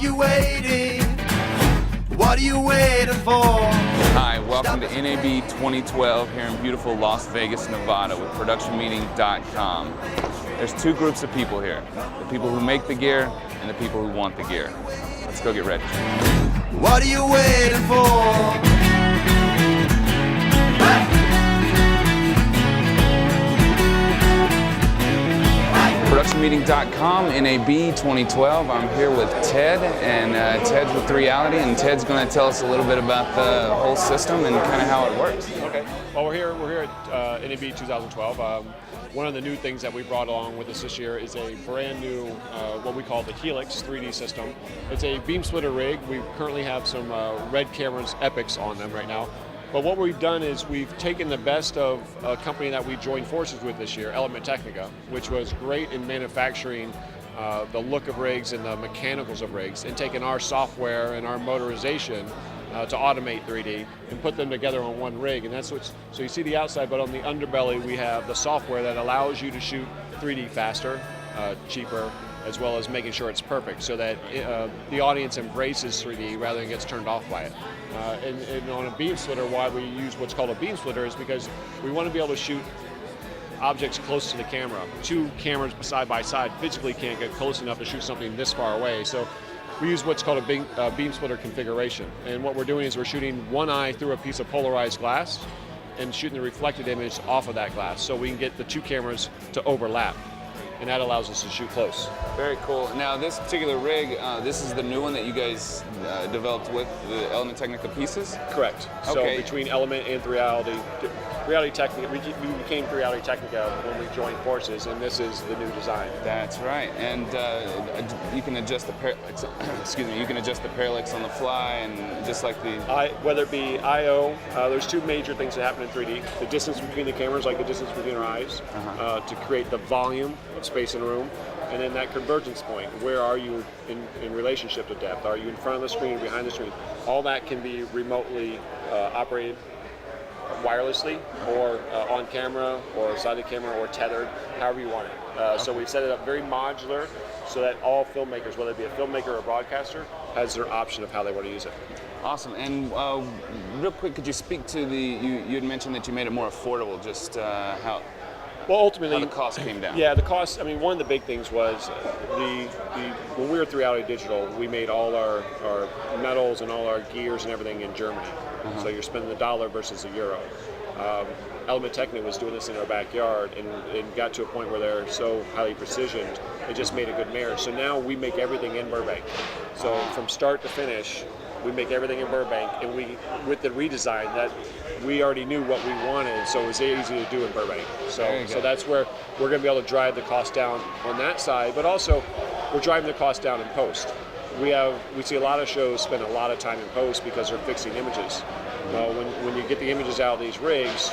you waiting? What are you waiting for? Hi, welcome to NAB 2012 here in beautiful Las Vegas, Nevada with ProductionMeeting.com. There's two groups of people here, the people who make the gear and the people who want the gear. Let's go get ready. What are you waiting for? ProductionMeeting.com, NAB 2012. I'm here with Ted, and Ted's with 3ality, and Ted's going to tell us a little bit about the whole system and kind of how it works. Okay. Well, we're here at NAB 2012. One of the new things that we brought along with us this year is a brand new, what we call the Helix 3D system. It's a beam splitter rig. We currently have some red cameras, Epics, on them right now. But what we've done is we've taken the best of a company that we joined forces with this year, Technica, which was great in manufacturing the look of rigs and the mechanicals of rigs, and taken our software and our motorization to automate 3D and put them together on one rig. And that's what's, so you see the outside, but on the underbelly we have the software that allows you to shoot 3D faster, cheaper, as well as making sure it's perfect so that the audience embraces 3D rather than gets turned off by it. And on a beam splitter, why we use what's called a beam splitter is because we want to be able to shoot objects close to the camera. Two cameras side by side physically can't get close enough to shoot something this far away. So we use what's called a beam splitter configuration. And what we're doing is we're shooting one eye through a piece of polarized glass and shooting the reflected image off of that glass so we can get the two cameras to overlap. And that allows us to shoot close. Very cool. Now this particular rig, this is the new one that you guys developed with the Technica pieces? Correct. Okay. So between Element and 3ality Technica, we became 3ality Technica when we joined forces, and this is the new design. That's right. And you can adjust the you can adjust the parallax on the fly, and just like the whether it be I/O, there's two major things that happen in 3D: the distance between the cameras, like the distance between our eyes, to create the volume of space in a room, and then that convergence point. Where are you in relationship to depth? Are you in front of the screen, behind the screen? All that can be remotely operated wirelessly, or on camera, or side of the camera, or tethered, however you want it. So we've set it up very modular so that all filmmakers, whether it be a filmmaker or a broadcaster, has their option of how they want to use it. Awesome. And real quick, could you speak to you had mentioned that you made it more affordable, just how ultimately, the cost came down. Yeah, the cost, I mean, one of the big things was when we were 3ality Digital, we made all our metals and all our gears and everything in Germany. So you're spending the dollar versus the euro. Technica was doing this in our backyard and got to a point where they're so highly precisioned, it just made a good marriage. So now we make everything in Burbank. So from start to finish, we make everything in Burbank, and with the redesign, that we already knew what we wanted, so it was easy to do in Burbank. So that's where we're going to be able to drive the cost down on that side, but also we're driving the cost down in post. We see a lot of shows spend a lot of time in post because they're fixing images. When you get the images out of these rigs,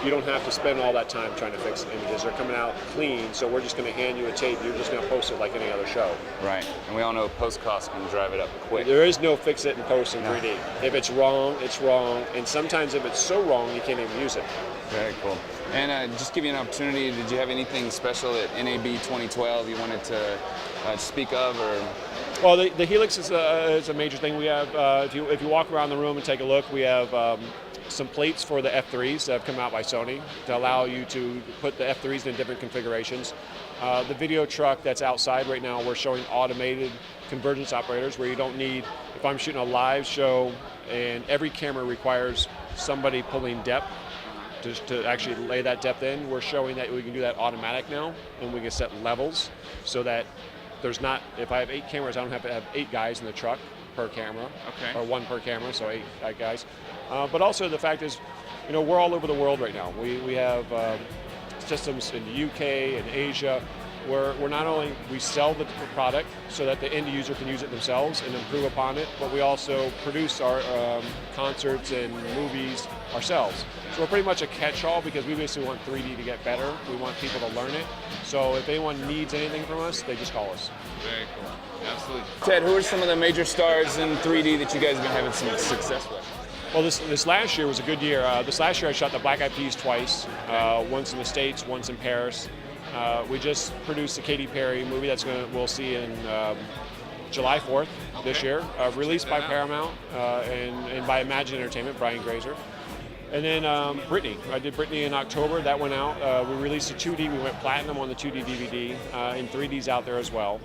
you don't have to spend all that time trying to fix the images. They're coming out clean, so we're just going to hand you a tape. You're just going to post it like any other show. Right, and we all know post cost can drive it up quick. There is no fix it and post in 3D. If it's wrong, it's wrong, and sometimes if it's so wrong, you can't even use it. Very cool. And just give you an opportunity, did you have anything special at NAB 2012 you wanted to speak of, or? Well, the Helix is a major thing. We have, if you walk around the room and take a look, we have some plates for the F3s that have come out by Sony to allow you to put the F3s in different configurations. The video truck that's outside right now, we're showing automated convergence operators where you don't need, if I'm shooting a live show and every camera requires somebody pulling depth to actually lay that depth in, we're showing that we can do that automatic now, and we can set levels so that there's not, if I have 8 cameras, I don't have to have 8 guys in the truck per camera, or 1 per camera, so 8 guys. But also the fact is, we're all over the world right now. We have systems in the UK and Asia where we're not only, we sell the product so that the end user can use it themselves and improve upon it, but we also produce our concerts and movies ourselves. So we're pretty much a catch-all because we basically want 3D to get better. We want people to learn it. So if anyone needs anything from us, they just call us. Very cool. Absolutely. Ted, who are some of the major stars in 3D that you guys have been having some success with? Well, this last year was a good year. This last year I shot the Black Eyed Peas twice, once in the States, once in Paris. We just produced the Katy Perry movie we'll see in July 4th this Okay. year, released by that out. Paramount and by Imagine Entertainment, Brian Grazer. And then Britney. I did Britney in October. That went out. We released a 2D. We went platinum on the 2D DVD, and 3D's out there as well.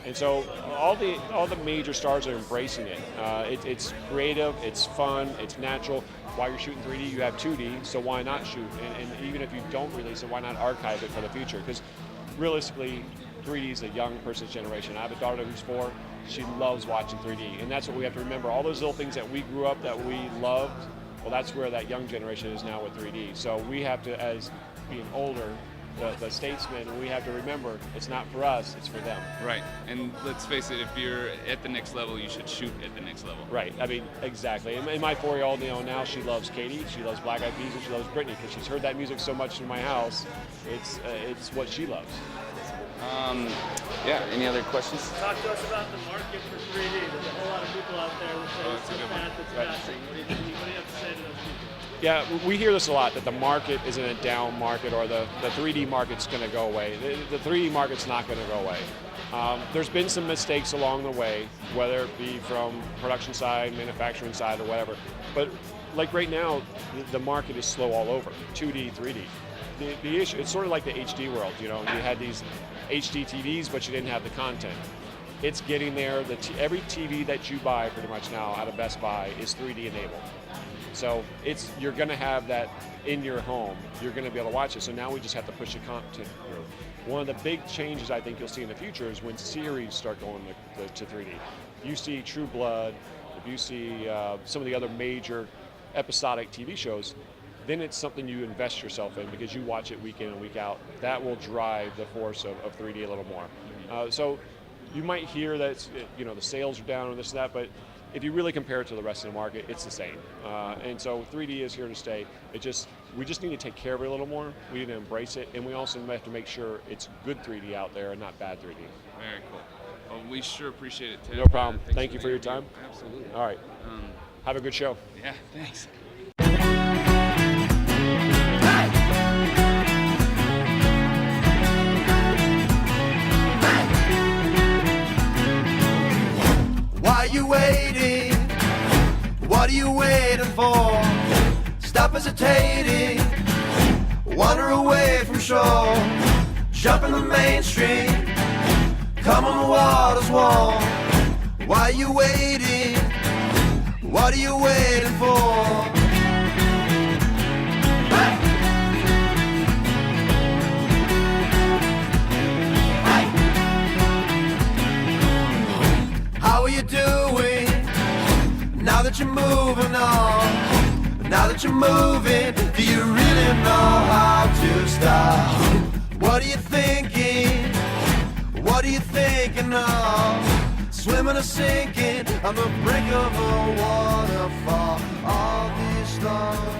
And so all the major stars are embracing it. It's creative, it's fun, it's natural. While you're shooting 3D, you have 2D, so why not shoot? And even if you don't release it, why not archive it for the future? Because realistically, 3D is a young person's generation. I have a daughter who's 4. She loves watching 3D, and that's what we have to remember. All those little things that we grew up that we loved, well, that's where that young generation is now with 3D. So we have to, as being older, the statesmen, we have to remember it's not for us, it's for them. Right, and let's face it, if you're at the next level, you should shoot at the next level. Right, I mean, exactly. And my 4-year-old, now she loves Katie, she loves Black Eyed Peas, and she loves Britney, because she's heard that music so much in my house. It's what she loves. Yeah, any other questions? Talk to us about the market for 3D. There's a whole lot of people out there that say that's it's a good one. bad, it's passing. What do you have to say to those people? Yeah, we hear this a lot, that the market is in a down market, or the 3D market's going to go away. The 3D market's not going to go away. There's been some mistakes along the way, whether it be from production side, manufacturing side, or whatever. But like right now, the market is slow all over, 2D, 3D. The issue, it's sort of like the HD world, you had these HD TVs, but you didn't have the content. It's getting there. Every TV that you buy pretty much now out of Best Buy is 3D enabled. So you're going to have that in your home. You're going to be able to watch it. So now we just have to push the content through. One of the big changes I think you'll see in the future is when series start going to 3D. You see True Blood, if you see some of the other major episodic TV shows, then it's something you invest yourself in because you watch it week in and week out. That will drive the force of 3D a little more. So you might hear that the sales are down and this and that, but if you really compare it to the rest of the market, it's the same. And so 3D is here to stay. We just need to take care of it a little more. We need to embrace it, and we also have to make sure it's good 3D out there and not bad 3D. Very cool. Well, we sure appreciate it, Ted. No problem. Thanks Thank you for your the interview. time. Absolutely. All right. Have a good show. Yeah, thanks. Why are you waiting? What are you waiting for? Stop hesitating. Wander away from shore. Jump in the mainstream. Come on the water's warm. Why are you waiting? What are you waiting for? How are you doing? Now that you're moving on, now that you're moving, do you really know how to stop? What are you thinking? What are you thinking of? Swimming or sinking on the brink of a waterfall? All these stars